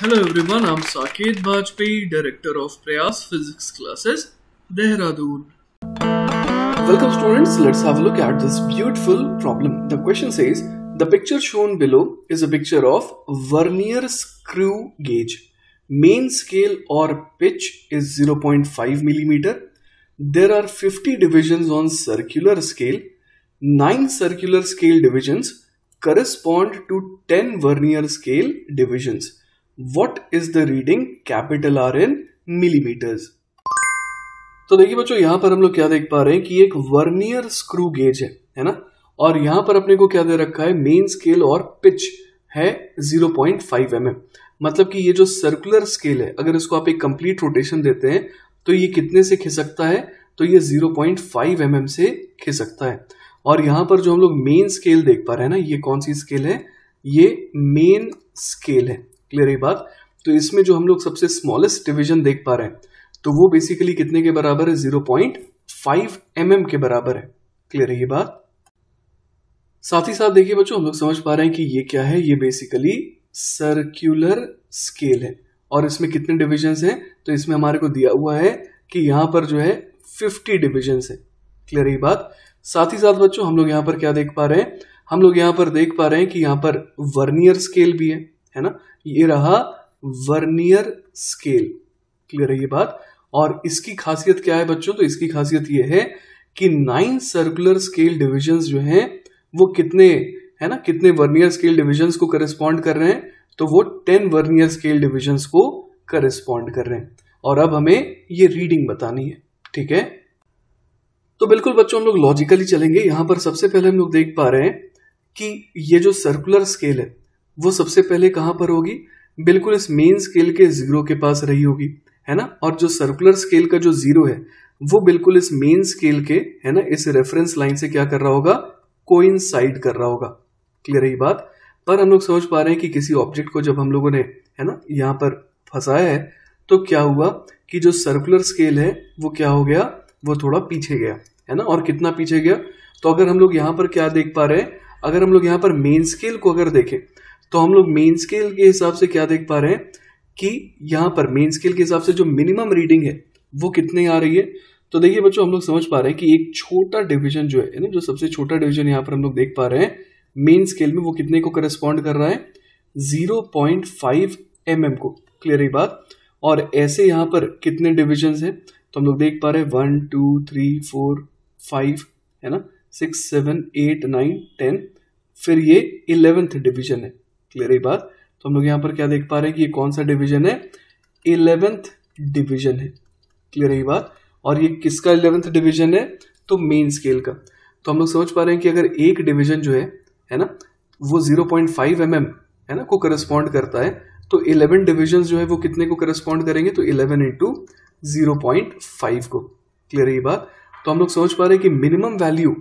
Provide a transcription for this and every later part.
Hello everyone, I'm Saket Bajpayee, Director of Prayas Physics Classes, Dehradun. Welcome students, let's have a look at this beautiful problem. The question says, the picture shown below is a picture of vernier screw gauge. Main scale or pitch is 0.5 millimeter. There are 50 divisions on circular scale. 9 circular scale divisions correspond to 10 vernier scale divisions. What is the reading capital R in millimeters? तो देखिए बच्चों, यहां पर हम लोग क्या देख पा रहे हैं कि एक वर्नियर स्क्रू गेज है ना, और यहां पर अपने को क्या दे रखा है, मेन स्केल और पिच है 0.5 mm। मतलब कि ये जो सर्कुलर स्केल है, अगर इसको आप एक कंप्लीट रोटेशन देते हैं तो ये कितने से खिसकता है, तो ये 0.5 mm से खिसकता है। और यहां पर जो हम लोग मेन स्केल देख पा रहे हैं ना, ये कौन सी स्केल है, ये मेन स्केल है। क्लियर है बात? तो इसमें जो हम लोग सबसे स्मॉलेस्ट डिवीजन देख पा रहे हैं तो वो बेसिकली कितने के बराबर है, 0.5 mm के बराबर है। क्लियर है ये बात? साथ ही साथ देखिए बच्चों, हम लोग समझ पा रहे हैं कि ये क्या है, ये बेसिकली सर्कुलर स्केल है। और इसमें कितने डिविजन्स हैं, तो इसमें हमारे को दिया हुआ है कि यहां पर जो है 50 डिविजन्स है। क्लियर है ये बात? साथ ही साथ बच्चों, हम लोग यहां पर क्या देख पा रहे हैं, हम लोग यहां पर देख पा रहे हैं कि यहां पर वर्नियर स्केल भी है ना, ये रहा वर्नियर स्केल। क्लियर है ये बात? और इसकी खासियत क्या है बच्चों, तो इसकी खासियत ये है कि 9 सर्कुलर स्केल डिविजन्स जो हैं वो कितने है ना, कितने वर्नियर स्केल डिविजन्स को करेस्पॉन्ड कर रहे हैं, तो वो 10 वर्नियर स्केल डिविजन्स को करेस्पॉन्ड कर रहे हैं। और अब हमें ये रीडिंग बतानी है। ठीक है, तो बिल्कुल बच्चों, हम लोग लॉजिकली चलेंगे। यहां पर सबसे पहले हम लोग देख पा रहे हैं कि ये जो सर्कुलर स्केल है वो सबसे पहले कहां पर होगी, बिल्कुल इस मेन स्केल के 0 के पास रही होगी, है ना। और जो सर्कुलर स्केल का जो 0 है वो बिल्कुल इस मेन स्केल के, है ना, इस रेफरेंस लाइन से क्या कर रहा होगा, कोइंसाइड कर रहा होगा। क्लियर है ये बात? पर हम लोग समझ पा रहे हैं कि किसी ऑब्जेक्ट को जब हम लोगों ने, है ना, यहां पर फंसाया है तो क्या हुआ कि जो सर्कुलर स्केल है वो क्या हो गया, वो थोड़ा पीछे गया, है ना। और कितना पीछे गया, तो अगर हम लोग यहां पर क्या देख पा रहे हैं, अगर हम लोग यहां पर मेन स्केल को अगर देखें तो हम लोग मेन स्केल के हिसाब से क्या देख पा रहे हैं कि यहां पर मेन स्केल के हिसाब से जो मिनिमम रीडिंग है वो कितनी आ रही है। तो देखिए बच्चों, हम लोग समझ पा रहे हैं कि एक छोटा डिवीजन जो है ना, जो सबसे छोटा डिवीजन यहां पर हम लोग देख पा रहे हैं मेन स्केल में, वो कितने को करेस्पॉन्ड कर रहा है, 0.5 mm को। क्लियर है बात? और ऐसे यहां पर कितने डिविजन है, तो हम लोग देख पा रहे हैं 1 2 3 4 5, है ना, 6 7 8 9 10, फिर ये 11th डिवीजन है। क्लियर है बात? तो हम लोग यहां पर क्या देख पा रहे हैं कि ये कौन सा डिवीजन है, 11th डिवीजन है। क्लियर है बात? और ये किसका 11th डिवीजन है, तो मेन स्केल का। तो हम लोग समझ पा रहे हैं कि अगर एक डिवीजन जो है ना, वो 0.5 mm है ना को करस्पॉन्ड करता है, तो 11 डिविजन जो है वो कितने को करस्पॉन्ड करेंगे, तो 11 इंटू 0.5 को। क्लियर है ये बात? तो हम लोग समझ पा रहे हैं कि मिनिमम वैल्यू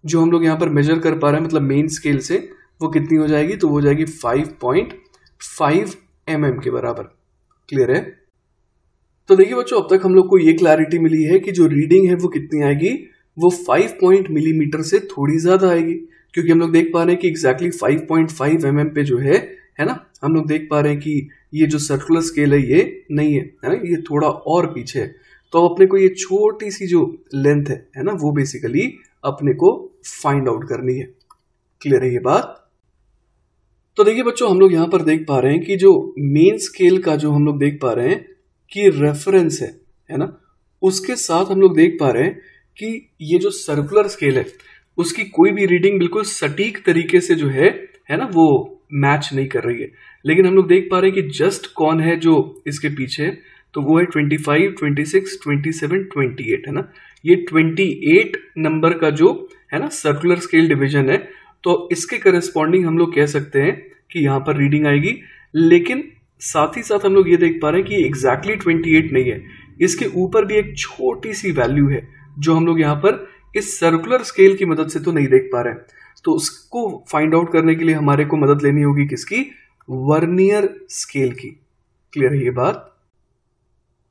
जो हम लोग यहां पर मेजर कर पा रहे हैं, मतलब मेन स्केल से, वो कितनी हो जाएगी, तो वो हो जाएगी 5.5 mm के बराबर। क्लियर है? तो देखिए बच्चों, अब तक हम लोग को ये क्लैरिटी मिली है कि जो रीडिंग है वो कितनी आएगी, वो 5 मिलीमीटर से थोड़ी ज्यादा आएगी, क्योंकि हम लोग देख पा रहे हैं कि एग्जैक्टली 5.5 mm पे जो है ना, हम लोग देख पा रहे हैं कि ये जो सर्कुलर स्केल है ये नहीं है ना, ये थोड़ा और पीछे है। तो अपने को ये छोटी सी जो लेंथ है ना, वो बेसिकली अपने को फाइंड आउट करनी है। क्लियर है ये बात? तो देखिए बच्चों, हम लोग यहां पर देख पा रहे हैं कि जो मेन स्केल का जो हम लोग देख पा रहे हैं कि रेफरेंस है ना, उसके साथ हम लोग देख पा रहे हैं कि ये जो सर्कुलर स्केल है उसकी कोई भी रीडिंग बिल्कुल सटीक तरीके से जो है ना, वो मैच नहीं कर रही है। लेकिन हम लोग देख पा रहे हैं कि जस्ट कौन है जो इसके पीछे, तो वो है 25 26 27 28, है ना। ये 28 नंबर का जो है ना सर्कुलर स्केल डिवीजन है, तो इसके करस्पॉन्डिंग हम लोग कह सकते हैं कि यहां पर रीडिंग आएगी। लेकिन साथ ही साथ हम लोग ये देख पा रहे हैं कि एग्जैक्टली 28 नहीं है, इसके ऊपर भी एक छोटी सी वैल्यू है जो हम लोग यहां पर इस सर्कुलर स्केल की मदद से तो नहीं देख पा रहे हैं। तो उसको फाइंड आउट करने के लिए हमारे को मदद लेनी होगी किसकी, वर्नियर स्केल की। क्लियर है ये बात?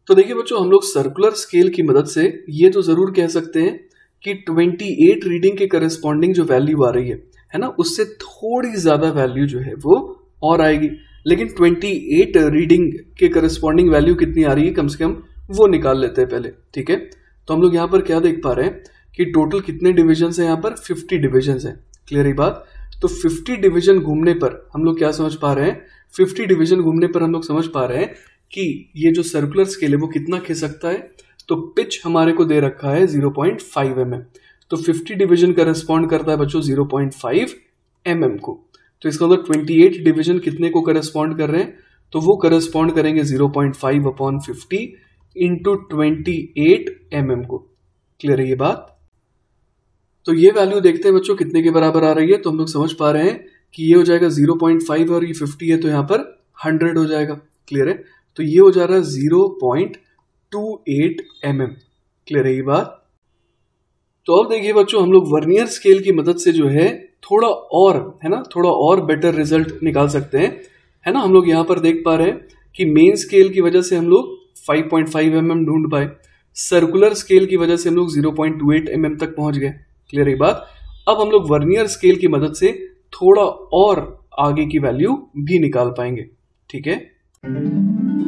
तो देखिए बच्चों, हम लोग सर्कुलर स्केल की मदद से ये तो जरूर कह सकते हैं कि 28 रीडिंग के करस्पॉन्डिंग जो वैल्यू आ रही है ना, उससे थोड़ी ज्यादा वैल्यू जो है वो और आएगी। लेकिन 28 रीडिंग के करस्पॉन्डिंग वैल्यू कितनी आ रही है कम से कम वो निकाल लेते हैं पहले, ठीक है। तो हम लोग यहाँ पर क्या देख पा रहे हैं कि टोटल कितने डिविजन है, यहाँ पर 50 डिविजन है, क्लियर है बात। तो 50 डिवीजन घूमने पर हम लोग क्या समझ पा रहे हैं, 50 डिवीजन घूमने पर हम लोग समझ पा रहे हैं कि ये जो सर्कुलर स्केल है वो कितना खिसकता है। तो पिच हमारे को दे रखा है 0.5 mm, तो 50 डिवीजन करस्पॉन्ड करता है बच्चों 0.5 mm को। तो इसका मतलब 28 डिवीजन कितने को करस्पॉन्ड कर रहे हैं, तो वो करस्पॉन्ड करेंगे 0.5 अपॉन 50 इंटू 28 mm को, क्लियर है ये बात। तो ये वैल्यू देखते हैं बच्चों कितने के बराबर आ रही है। तो हम लोग समझ पा रहे हैं कि ये हो जाएगा 0.5 और ये 50 है तो यहाँ पर 100 हो जाएगा, क्लियर है। तो ये हो जा रहा है 0.28 mm, क्लियर है ये बात। तो अब देखिए बच्चों हम लोग वर्नियर स्केल की मदद से जो है थोड़ा और है ना, थोड़ा और बेटर रिजल्ट निकाल सकते हैं, है ना। हम लोग यहाँ पर देख पा रहे हैं कि मेन स्केल की वजह से हम लोग 5.5 mm ढूंढ पाए, सर्कुलर स्केल की वजह से हम लोग 0.28 mm तक पहुंच गए, क्लियर है बात। अब हम लोग वर्नियर स्केल की मदद से थोड़ा और आगे की वैल्यू भी निकाल पाएंगे, ठीक है।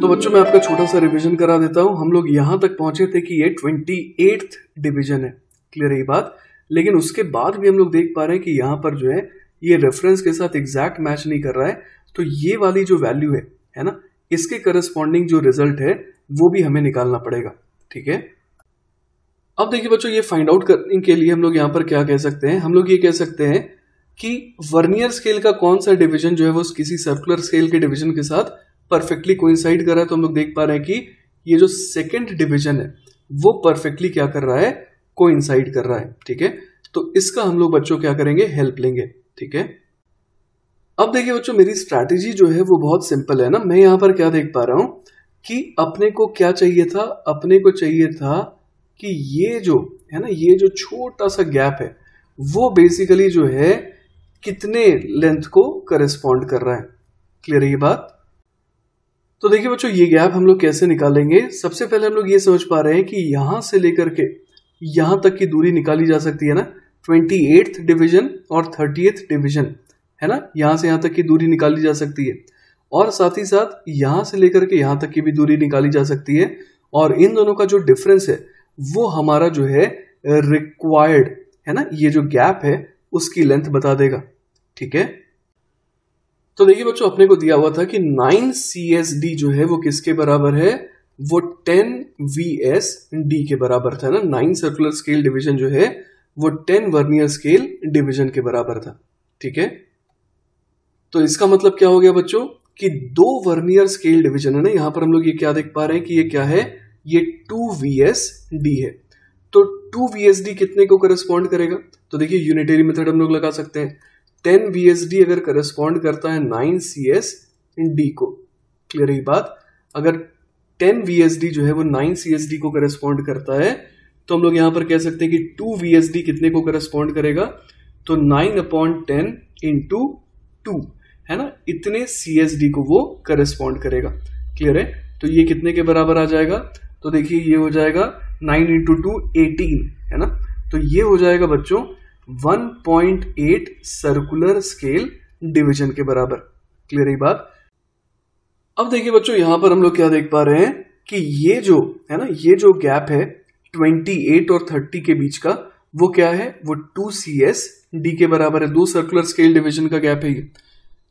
तो बच्चों मैं आपका छोटा सा रिवीजन करा देता हूं। हम लोग यहां तक पहुंचे थे कि ये 28th डिवीजन है, क्लियर है बात। लेकिन उसके बाद भी हम लोग देख पा रहे हैं कि यहां पर जो है ये रेफरेंस के साथ एग्जैक्ट मैच नहीं कर रहा है। तो ये वाली जो वैल्यू है ना, इसके करस्पॉन्डिंग जो रिजल्ट है वो भी हमें निकालना पड़ेगा, ठीक है। अब देखिए बच्चों ये फाइंड आउट करने के लिए हम लोग यहाँ पर क्या कह सकते हैं, हम लोग ये कह सकते हैं कि वर्नियर स्केल का कौन सा डिवीजन जो है वो किसी सर्कुलर स्केल के डिवीजन के साथ परफेक्टली कोइंसाइड कर रहा है। तो हम लोग देख पा रहे हैं कि ये जो सेकंड डिवीजन है वो परफेक्टली क्या कर रहा है, कोइंसाइड कर रहा है, ठीक है। तो इसका हम लोग बच्चों क्या करेंगे, हेल्प लेंगे, ठीक है। अब देखिए बच्चों मेरी स्ट्रैटेजी जो है वो बहुत सिंपल है ना। मैं यहाँ पर क्या देख पा रहा हूँ कि अपने को क्या चाहिए था, अपने को चाहिए था कि ये जो है ना, ये जो छोटा सा गैप है वो बेसिकली जो है कितने लेंथ को करस्पॉन्ड कर रहा है, क्लियर है ये बात। तो देखिए बच्चों ये गैप हम लोग कैसे निकालेंगे। सबसे पहले हम लोग ये समझ पा रहे हैं कि यहां से लेकर के यहां तक की दूरी निकाली जा सकती है ना, 28th डिवीजन और 30th डिवीजन है ना, यहां से यहां तक की दूरी निकाली जा सकती है। और साथ ही साथ यहां से लेकर के यहां तक की भी दूरी निकाली जा सकती है। और इन दोनों का जो डिफरेंस है वो हमारा जो है रिक्वायर्ड है ना, ये जो गैप है उसकी लेंथ बता देगा, ठीक है। तो देखिए बच्चों अपने को दिया हुआ था कि 9 CSD जो है वो किसके बराबर है, वो 10 VSD के बराबर था ना। 9 सर्कुलर स्केल डिवीजन जो है वो 10 वर्नियर स्केल डिवीजन के बराबर था, ठीक है। तो इसका मतलब क्या हो गया बच्चों कि 2 वर्नियर स्केल डिवीजन है ना, यहां पर हम लोग ये क्या देख पा रहे हैं कि ये क्या है, ये 2 VSD है। तो 2 VSD कितने को करस्पॉन्ड करेगा, तो देखिए यूनिटरी मेथड हम लोग लगा सकते हैं। 10 VSD अगर करस्पॉन्ड करता है 9 CSD को, क्लियर है बात। अगर 10 VSD जो है वो 9 CSD को करस्पॉन्ड करता है तो हम लोग यहां पर कह सकते हैं कि 2 VSD कितने को करस्पॉन्ड करेगा, तो 9/10 इंटू 2 है ना, इतने CSD को वो करस्पॉन्ड करेगा, क्लियर है। तो ये कितने के बराबर आ जाएगा, तो देखिए ये हो जाएगा 9 इंटू 2 18 है ना। तो ये हो जाएगा बच्चों 1.8 सर्कुलर स्केल डिवीजन के बराबर, क्लियर है बात। अब देखिए बच्चों यहां पर हम लोग क्या देख पा रहे हैं कि ये जो है ना, ये जो गैप है 28 और 30 के बीच का वो क्या है, वो 2 CSD के बराबर है। 2 सर्कुलर स्केल डिवीजन का गैप है ये।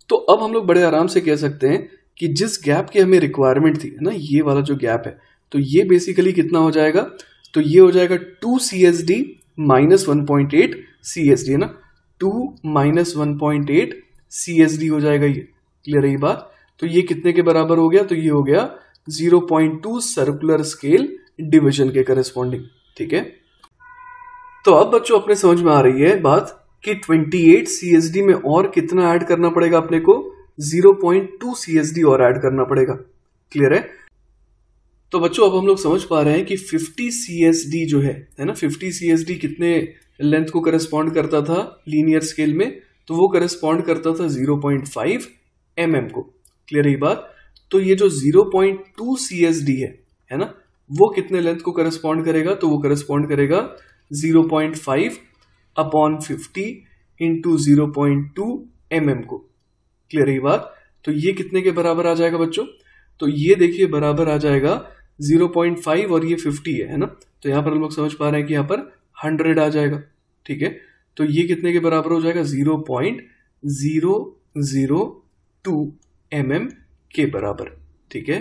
तो अब हम लोग बड़े आराम से कह सकते हैं कि जिस गैप की हमें रिक्वायरमेंट थी ना, ये वाला जो गैप है, तो ये बेसिकली कितना हो जाएगा, तो ये हो जाएगा 2 CSD माइनस 1.8 CSD है ना, 2 माइनस 1.8 CSD हो जाएगा ये, क्लियर है ये बात। तो ये कितने के बराबर हो गया, तो ये हो गया 0.2 सर्कुलर स्केल डिवीजन के करस्पॉन्डिंग, ठीक है। तो अब बच्चों अपने समझ में आ रही है बात कि 28 CSD में और कितना ऐड करना पड़ेगा अपने को, 0.2 CSD और ऐड करना पड़ेगा, क्लियर है। तो बच्चों अब हम लोग समझ पा रहे हैं कि 50 CSD जो है ना, 50 CSD कितने लेंथ को करस्पॉन्ड करता था लीनियर स्केल में, तो वो करस्पॉन्ड करता था 0.5 mm को, क्लियर है ये बात। तो ये जो 0.2 CSD है ना, वो कितने लेंथ को करस्पॉन्ड करेगा, तो वो करस्पॉन्ड करेगा 0.5/50 इंटू 0.2 mm को, क्लियर है ये बात। तो ये कितने के बराबर आ जाएगा बच्चों? तो ये देखिए बराबर आ जाएगा 0.5 और ये 50 है ना? तो यहाँ पर हम लोग समझ पा रहे हैं कि यहाँ पर 100 आ जाएगा, ठीक है। तो ये कितने के बराबर हो जाएगा? 0.002 mm के बराबर, ठीक है।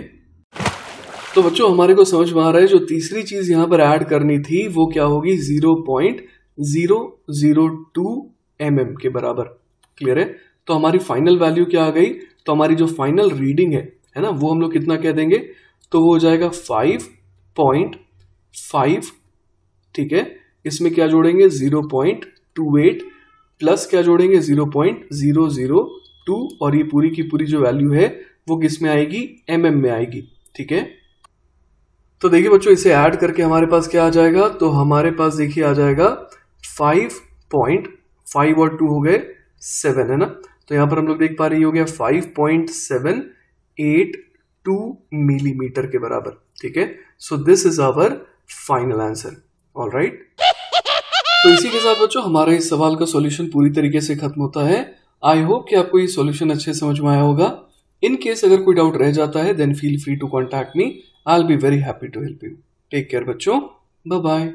तो बच्चों हमारे को समझ में आ रहा है जो तीसरी चीज यहाँ पर ऐड करनी थी वो क्या होगी? 0.002 mm के बराबर। क्लियर है? तो हमारी फाइनल वैल्यू क्या आ गई? तो हमारी जो फाइनल रीडिंग है ना, वो हम लोग कितना कह देंगे? तो वो हो जाएगा 5.5, ठीक है। इसमें क्या जोड़ेंगे? 0.28 प्लस क्या जोड़ेंगे? 0.002 और ये पूरी की पूरी जो वैल्यू है वो किस में आएगी? mm में आएगी, ठीक है। तो देखिए बच्चों इसे ऐड करके हमारे पास क्या आ जाएगा? तो हमारे पास देखिए आ जाएगा 5.5 और 2 हो गए 7, है ना। तो यहां पर हम लोग देख पा रहे हो गया 5.782 मिलीमीटर के बराबर, ठीक है। So this is our final answer. Alright, तो इसी के साथ बच्चों हमारा इस सवाल का सॉल्यूशन पूरी तरीके से खत्म होता है। आई होप कि आपको ये सॉल्यूशन अच्छे समझ में आया होगा। इन केस अगर कोई डाउट रह जाता है then feel free to contact me. I will be very happy to help you. Take care बच्चों, बाय बाय।